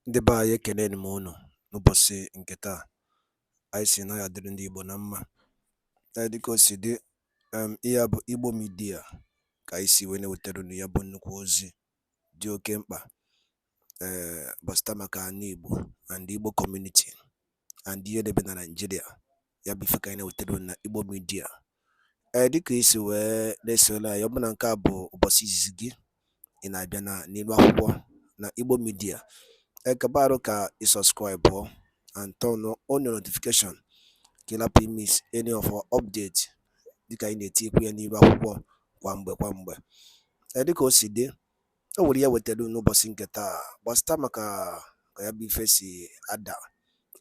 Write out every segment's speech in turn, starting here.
Ndị be anyị ekeneni m unu n'ụbọchị nke taa. Anyị sị na ya dịrị ndị Igbo na mma. Dịka o si dị, ihe a bụ Igbo Media ka anyị si wee na-ewetara unu ya bụ nnukwu ozi dị oke mkpa gbasịta maka ana Igbo and Igbo community and ihe debe na Nigeria. Ya bụ ife ka anyị na-ewetara unu na Igbo Media. Dịka isi wee na-esole anyị, ọ bụ na nke a bụ ụbọchị izizi gị ị na-abịa n'ilu akwụkwọ na Igbo Media, kabaru ka subscribe and turn on your notification ka ị lapụ miss any of our updates dịka anyị na-etikwu ya n'ilu akwụkwọ kwa mgbe. Dịka o si dị, o nwere ya wetara n'ụbọchị nke taa gbasịta maka ka ya bụ ife si ada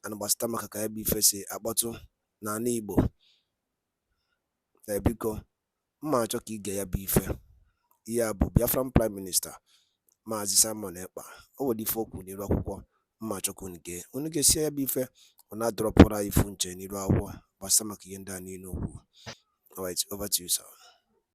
and gbasịta maka ka ya bụ ife si akpọtụ n'ala Igbo. Biko mma achọ ka ige ya bụ ife. Ihe a bụ Biafran Prime Minister Maazị SIMPN EKPA. O nwere ife okwu n'ilu akwụkwọ mma achọ ka unu ga-esi ya bụ ife ọ na-adọrọpụrụ anyị ifu nche n'ilu akwụkwọ gbasịta maka ihe ndị a niile okwu. Alright, over to you, sir.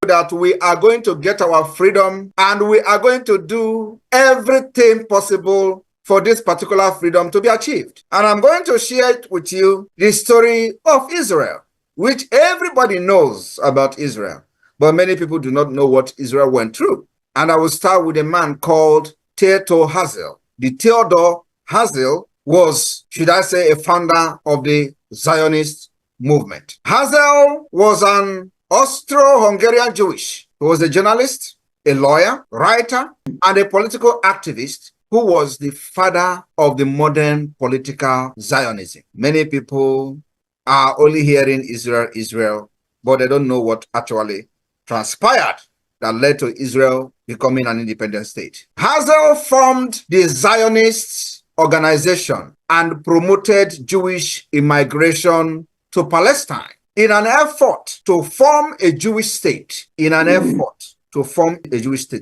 That we are going to get our freedom and we are going to do everything possible for this particular freedom to be achieved. And I'm going to share it with you the story of Israel, which everybody knows about Israel, but many people do not know what Israel went through. And I will start with a man called Theodor Herzl. The Theodor Herzl was, should I say, a founder of the Zionist movement. Herzl was an Austro-Hungarian Jewish. He was a journalist, a lawyer, writer, and a political activist who was the father of the modern political Zionism. Many people are only hearing Israel, but they don't know what actually transpired that led to Israel becoming an independent state. Herzl formed the Zionist organization and promoted Jewish immigration to Palestine in an effort to form a Jewish state.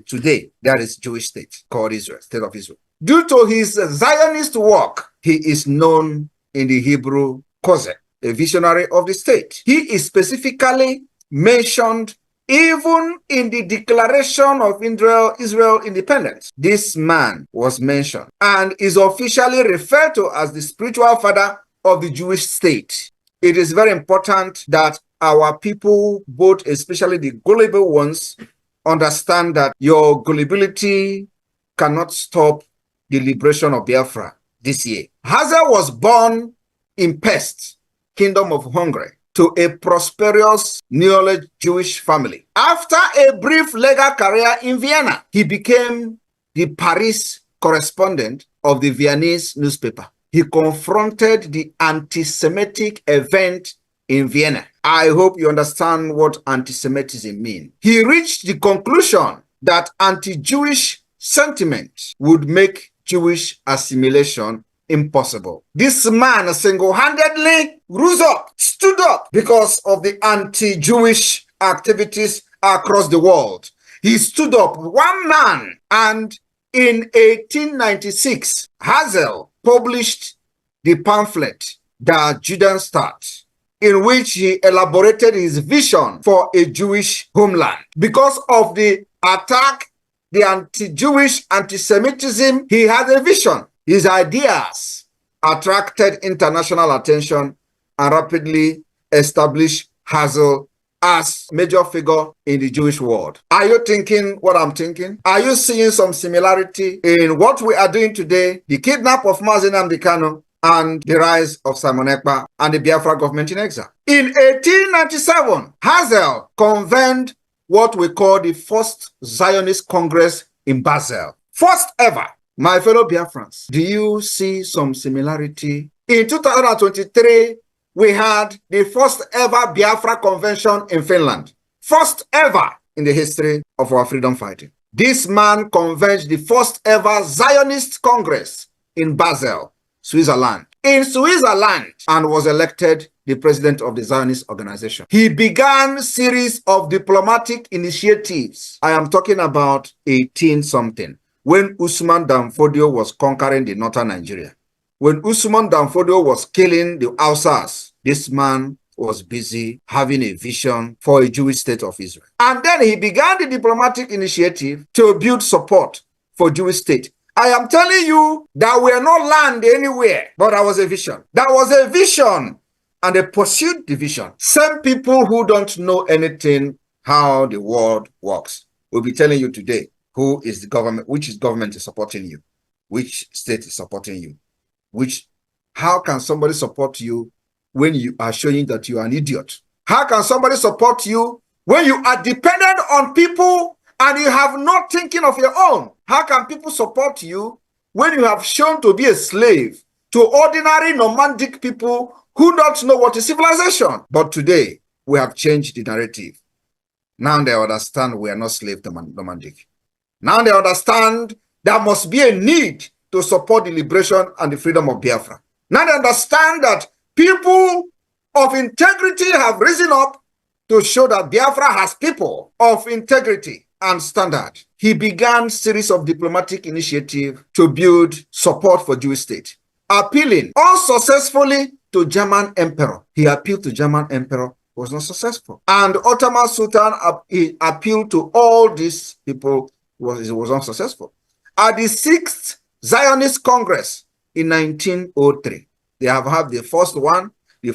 Today, there is a Jewish state called Israel, State of Israel. Due to his Zionist work, he is known in the Hebrew Kozeh, a visionary of the state. He is specifically mentioned even in the Declaration of Israel Independence. This man was mentioned and is officially referred to as the spiritual father of the Jewish state. It is very important that our people, both especially the gullible ones, understand that your gullibility cannot stop the liberation of Biafra this year. Herzl was born in Pest, Kingdom of Hungary, to a prosperous Neo Jewish family. After a brief legal career in Vienna, he became the Paris correspondent of the Viennese newspaper. He confronted the anti-Semitic event in Vienna. I hope you understand what anti-Semitism means. He reached the conclusion that anti-Jewish sentiment would make Jewish assimilation impossible. This man single-handedly stood up because of the anti-Jewish activities across the world. He stood up, one man, and in 1896, Herzl published the pamphlet, Der Judenstaat, in which he elaborated his vision for a Jewish homeland. Because of the attack, the anti-Jewish anti-Semitism, he had a vision. His ideas attracted international attention and rapidly established Herzl as major figure in the Jewish world. Are you thinking what I'm thinking? Are you seeing some similarity in what we are doing today, the kidnap of Mazi Nnamdi Kanu and the rise of SIMPN EKPA and the Biafra government in exile? In 1897, Herzl convened what we call the First Zionist Congress in Basel. First ever. My fellow Biafrans, do you see some similarity? In 2023, we had the first ever Biafra convention in Finland. First ever in the history of our freedom fighting. This man convened the first ever Zionist Congress in Basel, Switzerland. In Switzerland, and was elected the president of the Zionist organization. He began a series of diplomatic initiatives. I am talking about 18-something. When Usman Dan Fodio was conquering the northern Nigeria. When Usman Dan Fodio was killing the Hausas, this man was busy having a vision for a Jewish state of Israel. And then he began the diplomatic initiative to build support for Jewish state. I am telling you that we are not land anywhere, but that was a vision. That was a vision, and they pursued the vision. Same people who don't know anything how the world works will be telling you today who is the government, which government is supporting you, which state is supporting you, how can somebody support you when you are showing that you are an idiot? How can somebody support you when you are dependent on people and you have no thinking of your own? How can people support you when you have shown to be a slave to ordinary nomadic people who don't know what is civilization? But today, we have changed the narrative. Now they understand we are not slave nomadic. Now they understand there must be a need to support the liberation and the freedom of Biafra. Now they understand that people of integrity have risen up to show that Biafra has people of integrity and standard. He began a series of diplomatic initiatives to build support for Jewish state, appealing unsuccessfully to German emperor. He appealed to German emperor, was not successful. And Ottoman Sultan, he appealed to all these people, was unsuccessful. At the 6th Zionist Congress in 1903, they have had the first one, the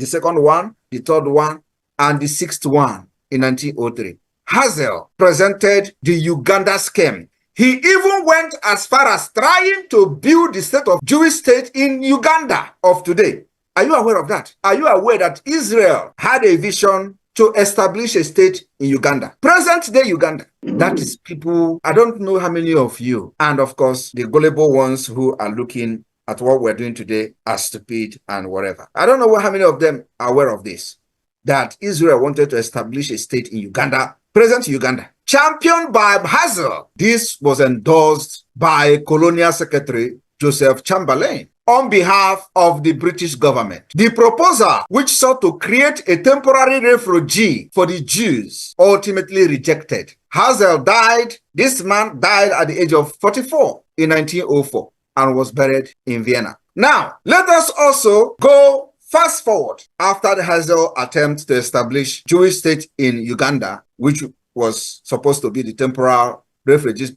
second one, the third one, and the 6th one in 1903. Hazel presented the Uganda scheme. He even went as far as trying to build the state of Jewish state in Uganda of today. Are you aware of that? Are you aware that Israel had a vision to establish a state in Uganda? Present-day Uganda. That is people, I don't know how many of you, and of course, the gullible ones who are looking at what we're doing today are stupid and whatever. I don't know how many of them are aware of this, that Israel wanted to establish a state in Uganda, present Uganda, championed by Hazel. This was endorsed by Colonial Secretary Joseph Chamberlain on behalf of the British government. The proposal, which sought to create a temporary refugee for the Jews, ultimately rejected. Hazel died. This man died at the age of 44 in 1904 and was buried in Vienna. Now, let us also go fast forward after the Hazel attempt to establish Jewish state in Uganda, which was supposed to be the temporary refugee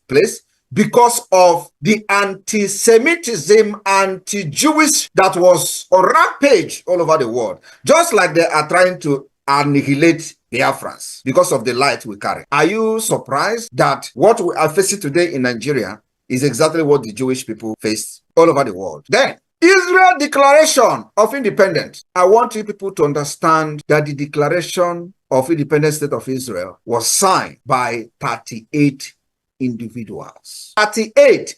place, because of the anti-Semitism, anti-Jewish that was on rampage all over the world. Just like they are trying to annihilate BIAFRANs because of the light we carry. Are you surprised that what we are facing today in Nigeria is exactly what the Jewish people faced all over the world? Then, Israel Declaration of Independence. I want you people to understand that the Declaration of Independent State of Israel was signed by 38 individuals. 38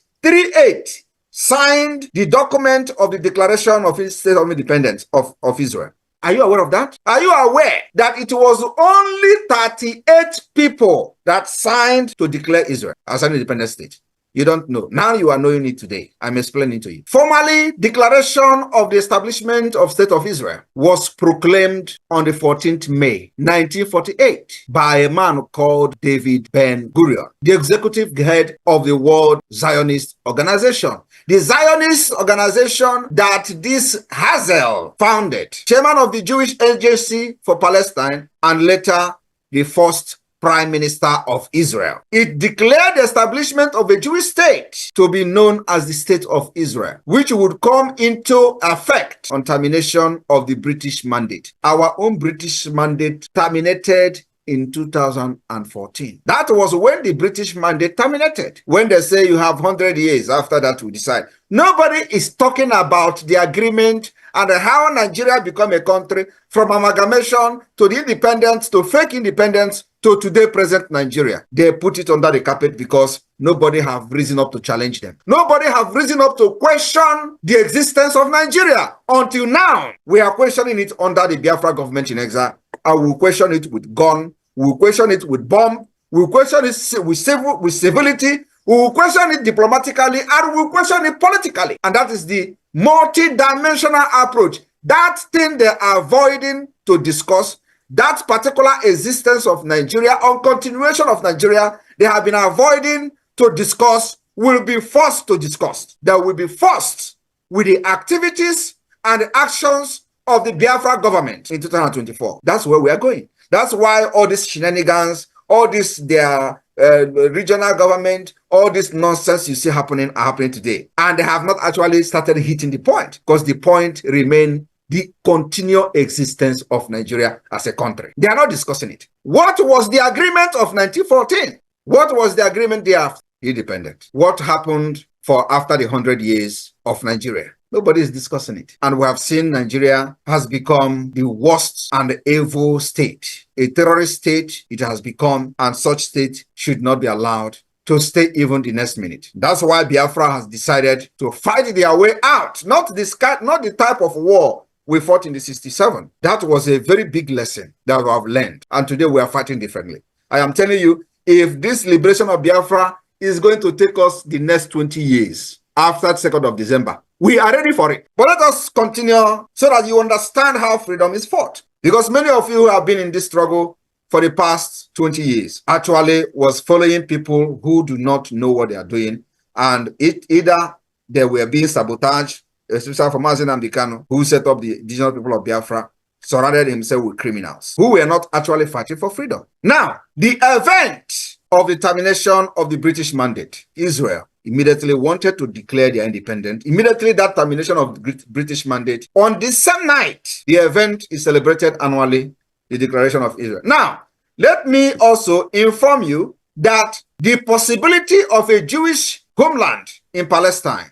signed the document of the Declaration of State of Independence of Israel. Are you aware of that? Are you aware that it was only 38 people that signed to declare Israel as an independent state? You don't know. Now you are knowing it today. I'm explaining to you. Formally, Declaration of the Establishment of State of Israel was proclaimed on the 14th May, 1948 by a man called David Ben-Gurion, the executive head of the World Zionist Organization. The Zionist organization that this Hazel founded, chairman of the Jewish Agency for Palestine, and later the first Prime Minister of Israel. It declared the establishment of a Jewish state to be known as the State of Israel, which would come into effect on termination of the British mandate. Our own British mandate terminated in 2014. That was when the British mandate terminated. When they say you have 100 years after that we decide. Nobody is talking about the agreement and how Nigeria become a country from amalgamation to the independence to fake independence to today present Nigeria. They put it under the carpet because nobody have risen up to challenge them. Nobody have risen up to question the existence of Nigeria. Until now, we are questioning it under the Biafra government in exile. I will question it with gun. We will question it with bomb. We will question it with civility. We will question it diplomatically, and we will question it politically. And that is the multi-dimensional approach. That thing they are avoiding to discuss, that particular existence of Nigeria, or continuation of Nigeria, they have been avoiding to discuss, will be forced to discuss. They will be forced with the activities and the actions of the Biafra government in 2024. That's where we are going. That's why all these shenanigans, all this their regional government, all this nonsense you see happening are happening today. And they have not actually started hitting the point, because the point remains the continual existence of Nigeria as a country. They are not discussing it. What was the agreement of 1914? What was the agreement there? Independent. What happened for after the 100 years of Nigeria? Nobody is discussing it. And we have seen Nigeria has become the worst and evil state. A terrorist state it has become, and such state should not be allowed to stay even the next minute. That's why Biafra has decided to fight their way out. Not the type of war we fought in the 67. That was a very big lesson that we have learned. And today we are fighting differently. I am telling you, if this liberation of Biafra is going to take us the next 20 years after the 2nd of December, we are ready for it. But let us continue so that you understand how freedom is fought. Because many of you who have been in this struggle for the past 20 years actually was following people who do not know what they are doing. And either they were being sabotaged, especially from Mazen Amdekano, who set up the indigenous people of Biafra, surrounded himself with criminals who were not actually fighting for freedom. Now, the event of the termination of the British mandate, Israel immediately wanted to declare their independence. Immediately that termination of the British mandate, on the same night, the event is celebrated annually, the declaration of Israel. Now, let me also inform you that the possibility of a Jewish homeland in Palestine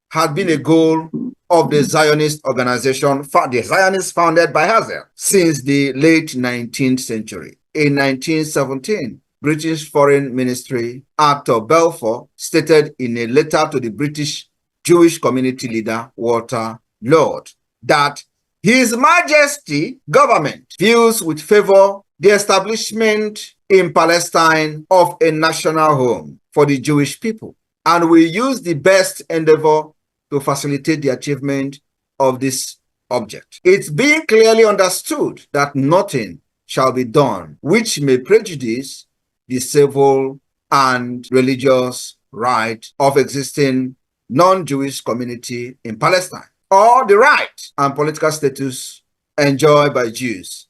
had been a goal of the Zionist organization, the Zionists founded by Hazel, since the late 19th century. In 1917, British Foreign Ministry Arthur Balfour stated in a letter to the British Jewish community leader Walter Lord that His Majesty government views with favor the establishment in Palestine of a national home for the Jewish people, and will use the best endeavor to facilitate the achievement of this object. It's being clearly understood that nothing shall be done which may prejudice the civil and religious right of existing non-Jewish community in Palestine, or the right and political status enjoyed by Jews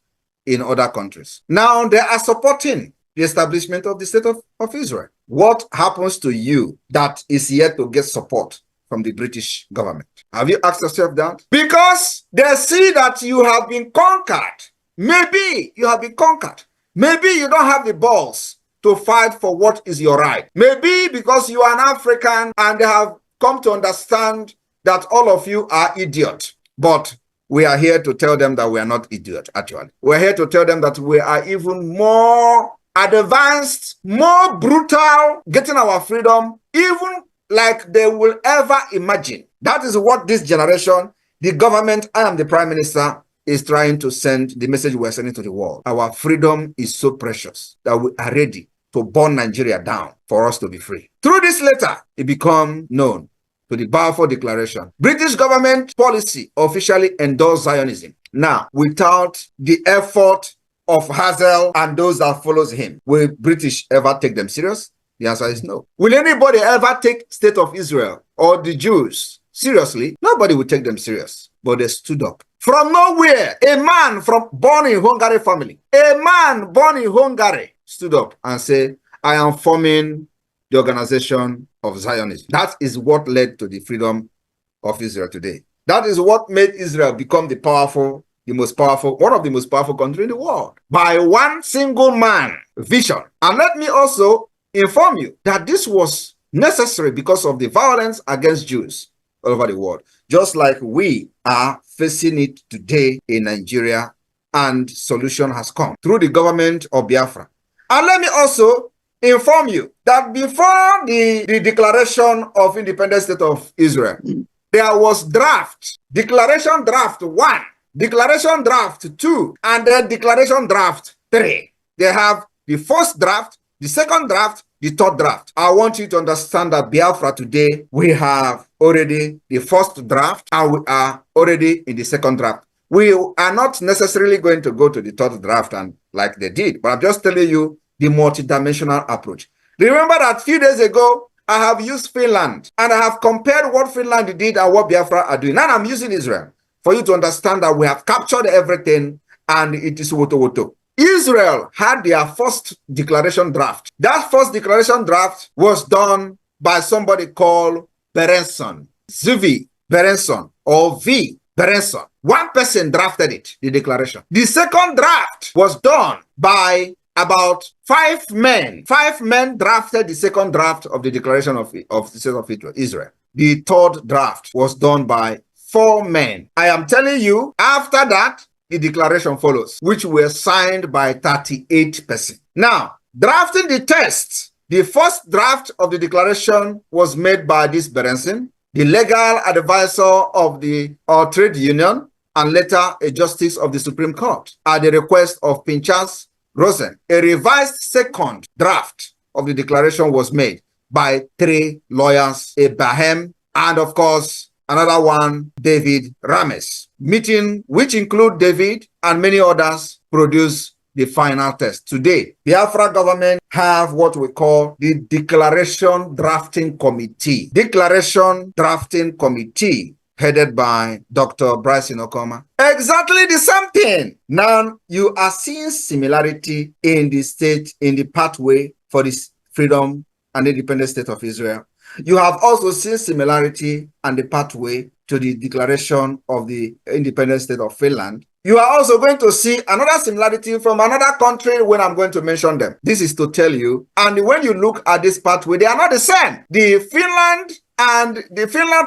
in other countries. Now they are supporting the establishment of the state of Israel. What happens to you that is yet to get support from the British government? Have you asked yourself that? Because they see that you have been conquered. Maybe you have been conquered. Maybe you don't have the balls to fight for what is your right. Maybe because you are an African and they have come to understand that all of you are idiots. But we are here to tell them that we are not idiots, actually. We're here to tell them that we are even more advanced, more brutal, getting our freedom, even like they will ever imagine. That is what this generation, the government, I am the prime minister, is trying to send, the message we're sending to the world. Our freedom is so precious that we are ready to burn Nigeria down for us to be free. Through this letter, it became known to the Balfour Declaration. British government policy officially endorsed Zionism. Now, without the effort of Hazel and those that follows him, will British ever take them serious? The answer is no. Will anybody ever take State of Israel or the Jews seriously? Nobody will take them serious. But they stood up. From nowhere, a man born in Hungary family, a man born in Hungary stood up and said, I am forming the organization of Zionism. That is what led to the freedom of Israel today. That is what made Israel become one of the most powerful countries in the world. By one single man vision. And let me also inform you that this was necessary because of the violence against Jews all over the world. Just like we are facing it today in Nigeria, and solution has come through the government of Biafra. And let me also inform you that before the declaration of independent state of Israel, there was draft, declaration draft 1, declaration draft 2, and then declaration draft 3. They have the first draft, the second draft, the third draft. I want you to understand that Biafra today, we have already the first draft and we are already in the second draft. We are not necessarily going to go to the third draft and like they did, but I'm just telling you the multidimensional approach. Remember that a few days ago, I have used Finland and I have compared what Finland did and what Biafra are doing. Now I'm using Israel for you to understand that we have captured everything and it is woto woto. Israel had their first declaration draft. That first declaration draft was done by somebody called Berenson, Zvi Berenson, or V. Berenson. One person drafted it, the declaration. The second draft was done by about 5 men. 5 men drafted the second draft of the declaration of the state of Israel. The third draft was done by 4 men. I am telling you, after that, the declaration follows, which were signed by 38 persons. Now, drafting the text, the first draft of the declaration was made by this Berenson, the legal advisor of the trade union, and later a justice of the Supreme Court, at the request of Pinchas Rosen. A revised second draft of the declaration was made by 3 lawyers, Abraham, and of course, another one, David Rames. Meeting, which include David and many others, produce the final text. Today, the Biafra government have what we call the Declaration Drafting Committee. Declaration Drafting Committee, headed by Dr. Bryson Okoma. Exactly the same thing. Now, you are seeing similarity in the state, in the pathway for this freedom and independent state of Israel. You have also seen similarity and the pathway to the declaration of the independent state of Finland. You are also going to see another similarity from another country when I'm going to mention them. This is to tell you, and when you look at this pathway, they are not the same. The Finland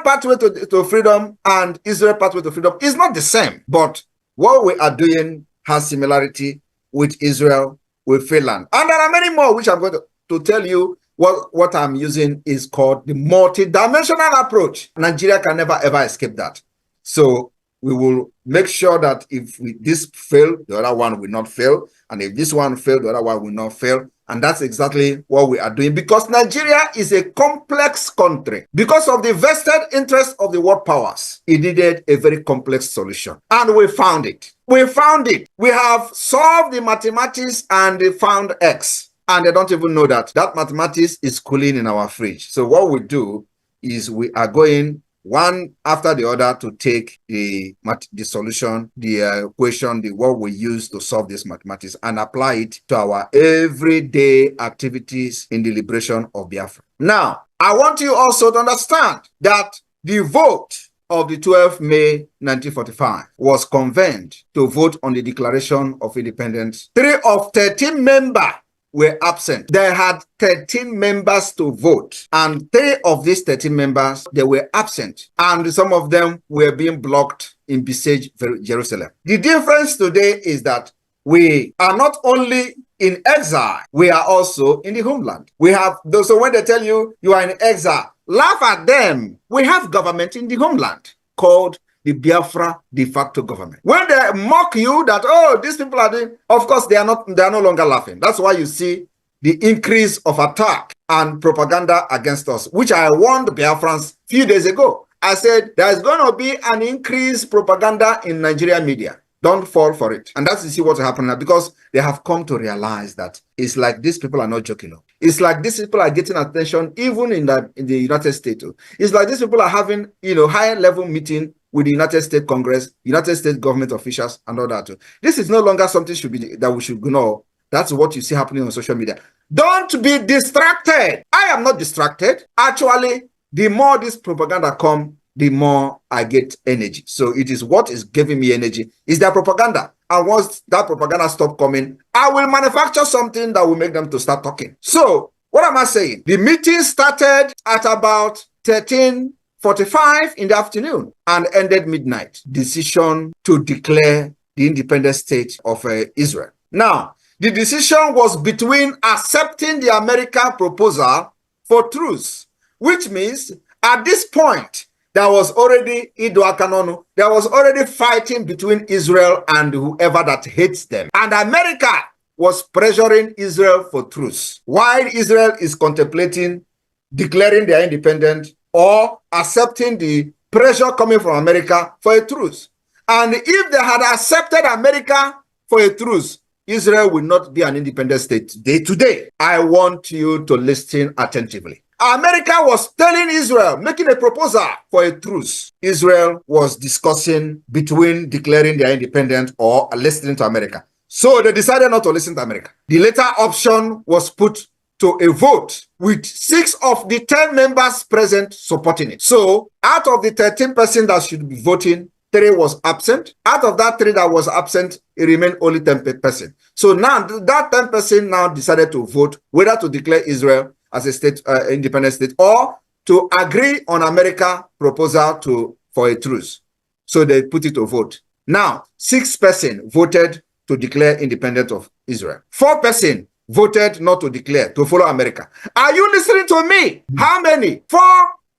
pathway to freedom and Israel pathway to freedom is not the same. But what we are doing has similarity with Israel, with Finland. And there are many more which I'm going to tell you. What I'm using is called the multi-dimensional approach. Nigeria can never ever escape that. So we will make sure that if this fail, the other one will not fail. And if this one fail, the other one will not fail. And that's exactly what we are doing, because Nigeria is a complex country. Because of the vested interest of the world powers, it needed a very complex solution. And we found it. We found it. We have solved the mathematics and they found X. And they don't even know that mathematics is cooling in our fridge. So what we do is we are going one after the other to take the solution, the equation, what we use to solve this mathematics, and apply it to our everyday activities in the liberation of Biafra. Now, I want you also to understand that the vote of the 12th May 1945 was convened to vote on the Declaration of Independence. 3 of 13 members were absent. They had 13 members to vote, and 3 of these 13 members, they were absent, and some of them were being blocked in besieged Jerusalem. The difference today is that we are not only in exile, we are also in the homeland. We have those, so when they tell you you are in exile, laugh at them. We have government in the homeland called the Biafra de facto government. When they mock you that, oh, these people are doing, of course, they are no longer laughing. That's why you see the increase of attack and propaganda against us, which I warned Biafrans a few days ago. I said, there's going to be an increased propaganda in Nigerian media. Don't fall for it. And that's to see what's happening now, because they have come to realize that it's like these people are not joking. It's like these people are getting attention even in the United States. It's like these people are having, higher level meeting with the United States Congress, United States government officials, and all that. This is no longer something that we should ignore. That's what you see happening on social media. Don't be distracted. I am not distracted. Actually, the more this propaganda comes, the more I get energy. So it is what is giving me energy is that propaganda. And once that propaganda stops coming, I will manufacture something that will make them to start talking. So what am I saying? The meeting started at about 13:45 in the afternoon and ended midnight. Decision to declare the independent state of Israel. Now, the decision was between accepting the American proposal for truce, which means at this point, there was already Idoakanonu. There was already fighting between Israel and whoever that hates them. And America was pressuring Israel for truce, while Israel is contemplating declaring their independence or accepting the pressure coming from America for a truce. And if they had accepted America for a truce, Israel will not be an independent state today. I want you to listen attentively. America was telling Israel, making a proposal for a truce. Israel was discussing between declaring their independence or listening to America. So they decided not to listen to America. The later option was put to a vote with 6 of the 10 members present supporting it. So out of the 13% that should be voting, 3 was absent. Out of that 3 that was absent, it remained only 10%. So now that 10% now decided to vote whether to declare Israel as a state, independent state, or to agree on America's proposal for a truce. So they put it to vote. Now, 6% voted to declare independence of Israel. 4% voted not to declare, to follow America. Are you listening to me? How many? 4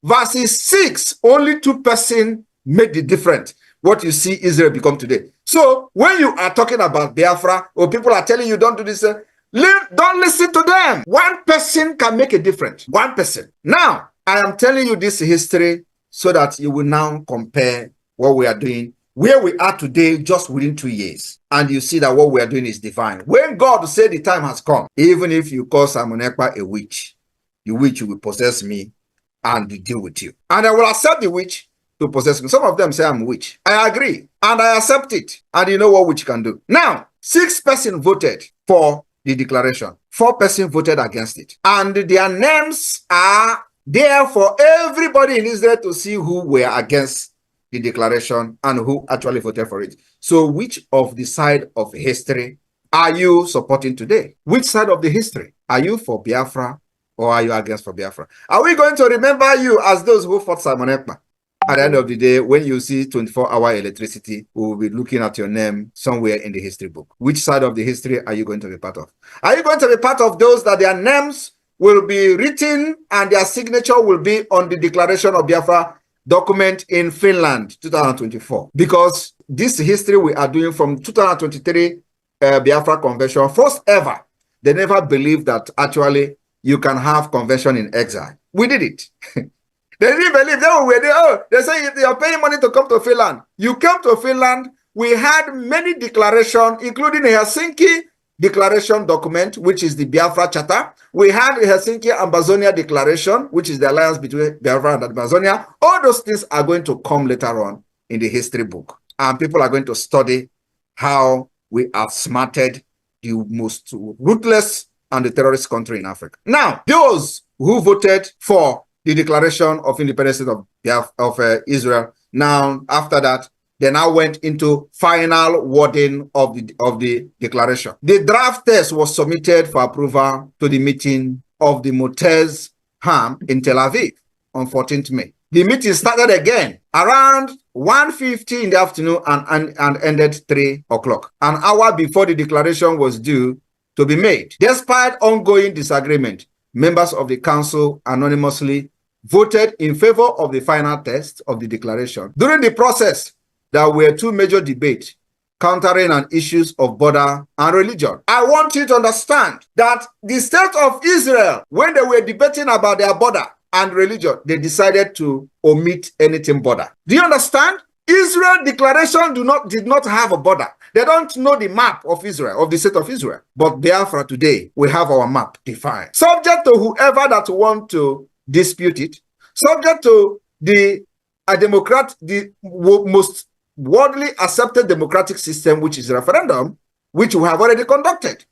versus 6. Only 2% made the difference. What you see Israel become today. So when you are talking about Biafra, or people are telling you don't do this, don't listen to them. 1% can make a difference. 1%. Now, I am telling you this history so that you will now compare what we are doing, where we are today, just within 2 years. And you see that what we are doing is divine. When God said the time has come, even if you call SIMPN EKPA a witch, the witch will possess me and deal with you. And I will accept the witch to possess me. Some of them say I'm a witch. I agree. And I accept it. And you know what witch can do. Now, 6% voted for the declaration. 4% voted against it. And their names are there for everybody in Israel to see who were against the declaration and who actually voted for it. So which of the side of history are you supporting today? Which side of the history? Are you for Biafra or are you against for Biafra? Are we going to remember you as those who fought SIMPN EKPA? At the end of the day, when you see 24-hour electricity, we will be looking at your name somewhere in the history book. Which side of the history are you going to be part of? Are you going to be part of those that their names will be written and their signature will be on the Declaration of Biafra document in Finland 2024? Because this history we are doing from 2023 Biafra Convention, first ever, they never believed that actually you can have convention in exile. We did it. They didn't believe. They say you're paying money to come to Finland. You came to Finland. We had many declarations, including a Helsinki Declaration document, which is the Biafra Charter. We had a Helsinki Amazonia Declaration, which is the alliance between Biafra and Amazonia. All those things are going to come later on in the history book. And people are going to study how we outsmarted the most ruthless and the terrorist country in Africa. Now, those who voted for the Declaration of Independence of Israel, now, after that, they now went into final wording of the declaration. The draft test was submitted for approval to the meeting of the Motez Ham in Tel Aviv on 14th May. The meeting started again around 1:50 in the afternoon and ended 3 o'clock, an hour before the declaration was due to be made. Despite ongoing disagreement, members of the council anonymously voted in favor of the final text of the declaration. During the process, there were 2 major debates countering on issues of border and religion. I want you to understand that the state of Israel, when they were debating about their border and religion, they decided to omit anything border. Do you understand? Israel declaration did not have a border. They don't know the map of Israel, of the state of Israel. But Biafra today, we have our map defined. Subject to whoever that want to dispute it, subject to the most widely accepted democratic system, which is referendum, which we have already conducted.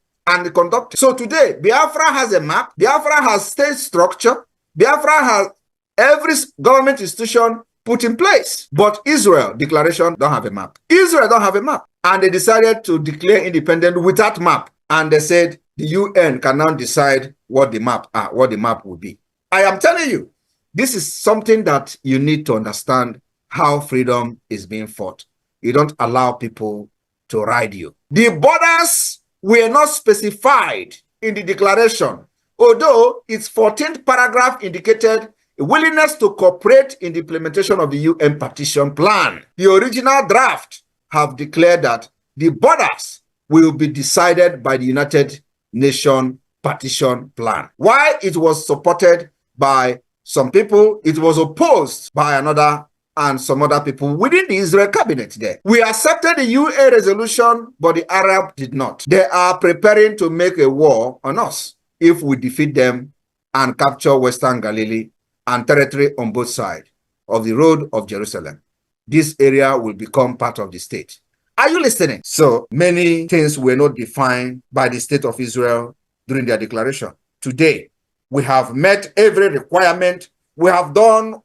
So today, Biafra has a map, Biafra has state structure, Biafra has every government institution put in place. But Israel declaration don't have a map. Israel don't have a map. And they decided to declare independent without map. And they said the UN can now decide what the map will be. I am telling you, this is something that you need to understand how freedom is being fought. You don't allow people to ride you. The borders were not specified in the declaration, although its 14th paragraph indicated a willingness to cooperate in the implementation of the UN partition plan. The original draft have declared that the borders will be decided by the United Nations partition plan. While it was supported by some people, it was opposed by another and some other people within the Israel cabinet there. We accepted the UN resolution, but the Arab did not. They are preparing to make a war on us if we defeat them and capture Western Galilee and territory on both sides of the road of Jerusalem. This area will become part of the state. Are you listening? So many things were not defined by the state of Israel during their declaration. Today, we have met every requirement. We have done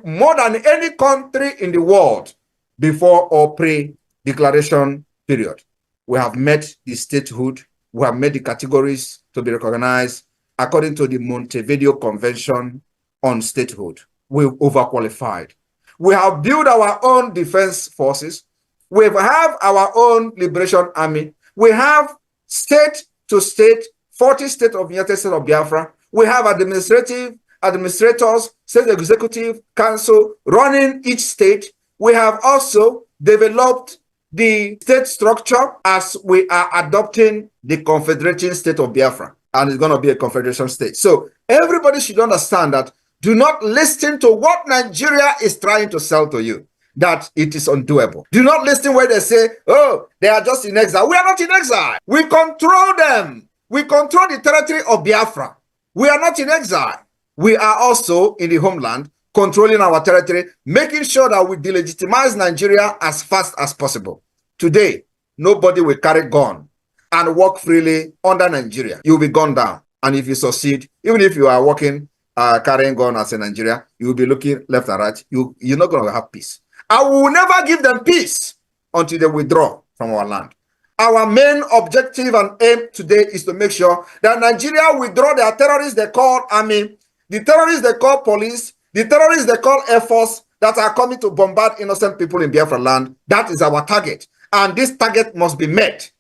more than any country in the world before or pre-declaration period. We have met the statehood. We have met the categories to be recognized according to the Montevideo Convention on Statehood. We've overqualified. We have built our own defense forces. We have our own liberation army. We have state to state, 40 states of the United States of Biafra. We have administrators, state executive council running each state. We have also developed the state structure as we are adopting the confederating state of Biafra, and it's going to be a confederation state. So everybody should understand that do not listen to what Nigeria is trying to sell to you, that it is undoable. Do not listen where they say, oh, they are just in exile. We are not in exile. We control them. We control the territory of Biafra. We are not in exile. We are also in the homeland, controlling our territory, making sure that we delegitimize Nigeria as fast as possible. Today, nobody will carry gun and walk freely under Nigeria. You will be gunned down. And if you succeed, even if you are walking, carrying gun as a Nigeria, you will be looking left and right. You're not going to have peace. I will never give them peace until they withdraw from our land. Our main objective and aim today is to make sure that Nigeria withdraw their terrorists they call army, the terrorists they call police, the terrorists they call air force that are coming to bombard innocent people in Biafra land. That is our target. And this target must be met.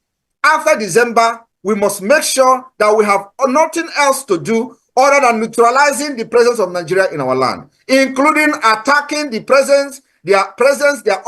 After December, we must make sure that we have nothing else to do other than neutralizing the presence of Nigeria in our land, including attacking their presence, their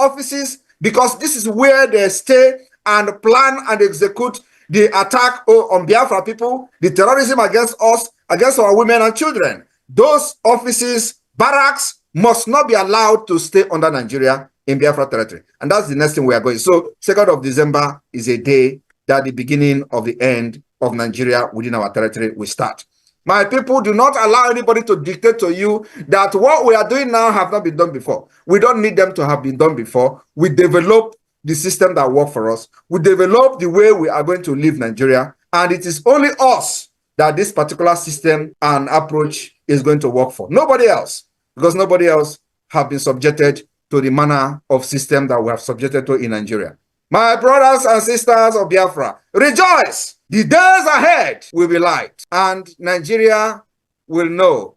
offices, because this is where they stay and plan and execute the attack on Biafra people, the terrorism against us, against our women and children. Those offices, barracks, must not be allowed to stay under Nigeria in Biafra territory. And that's the next thing we are going. So 2nd of December is a day that the beginning of the end of Nigeria within our territory will start. My people, do not allow anybody to dictate to you that what we are doing now have not been done before. We don't need them to have been done before. We develop the system that works for us. We develop the way we are going to live Nigeria. And it is only us that this particular system and approach is going to work for. Nobody else. Because nobody else have been subjected to the manner of system that we have subjected to in Nigeria. My brothers and sisters of Biafra, rejoice! The days ahead will be light, and Nigeria will know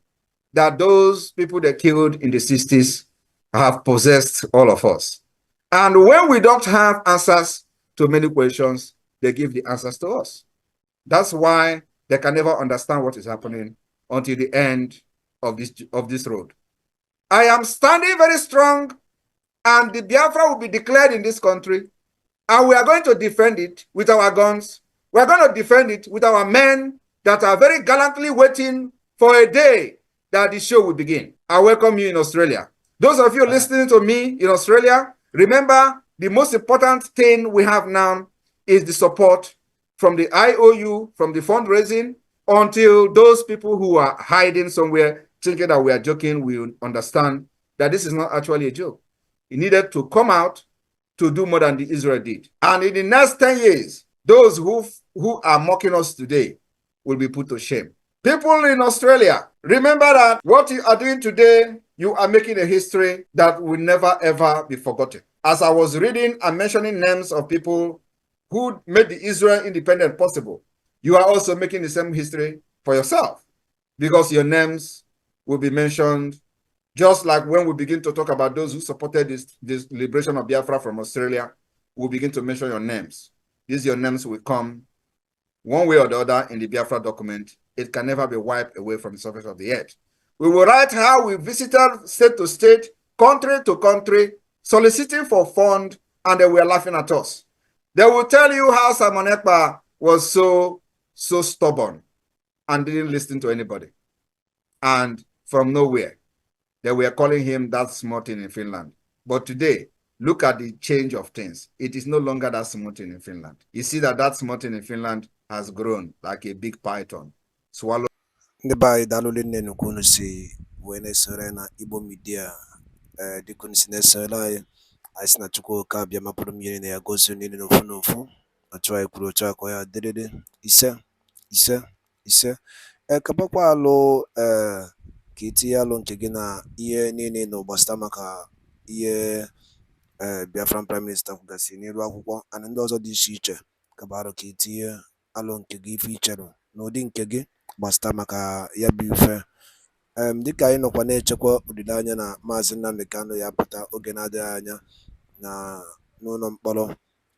that those people they killed in the 60s have possessed all of us. And when we don't have answers to many questions, they give the answers to us. That's why they can never understand what is happening until the end of this road. I am standing very strong, and the Biafra will be declared in this country, and we are going to defend it with our guns. We are going to defend it with our men that are very gallantly waiting for a day that the show will begin. I welcome you in Australia. Those of you listening to me in Australia, remember the most important thing we have now is the support from the IOU, from the fundraising, until those people who are hiding somewhere thinking that we are joking will understand that this is not actually a joke. It needed to come out to do more than the Israel did. And in the next 10 years, those who are mocking us today will be put to shame. People in Australia, remember that what you are doing today, you are making a history that will never ever be forgotten. As I was reading and mentioning names of people who made the Israel independence possible, you are also making the same history for yourself, because your names will be mentioned, just like when we begin to talk about those who supported this liberation of Biafra from Australia, we'll begin to mention your names. Your names will come one way or the other in the Biafra document. It can never be wiped away from the surface of the earth. We will write how we visited state to state, country to country, soliciting for funds, and they were laughing at us. They will tell you how SIMPN EKPA was so stubborn and didn't listen to anybody. And from nowhere, they were calling him that small thing in Finland. But today, look at the change of things. It is no longer that small thing in Finland. You see that small thing in Finland has grown like a big python. Swallow. By Dalolin Nukunusi, when I saw IGBO media, the Kunisina anyị sị na Chukwuka abịa mapụrụ m ihe na ya gozie niile n'ofu n'ofu. Otu anyị kwuru otu a ka ọ ya dịrịrị. Ise ise ise. Kapakwa alụ ka itinye alụ nke gị na ihe niile nọ gbasara maka ihe Biafran Prime Minister kwugasị n'iru akwụkwọ and ndị ọzọ dị iche iche kabarụ ka itinye alụ nke gị ife ichere n'ụdị nke gị gbasara maka ya bụ ife. Dịka anyị nọkwa na-echekwa olileanya na Maazị Nnamdi Kanu ya pụta oge na-adịghị anya n'ụlọ mkpọrọ,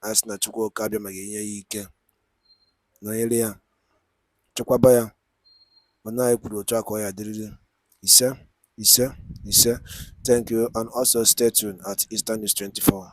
anyị sị na Chukwuka abịa maka inye ya ike, nọnyere ya, chekwaba ya. Mana anyị kwuru otu a ka ọ ya dịrịrị. Ise ise ise. Thank you and also stay tuned at Eastern News 24.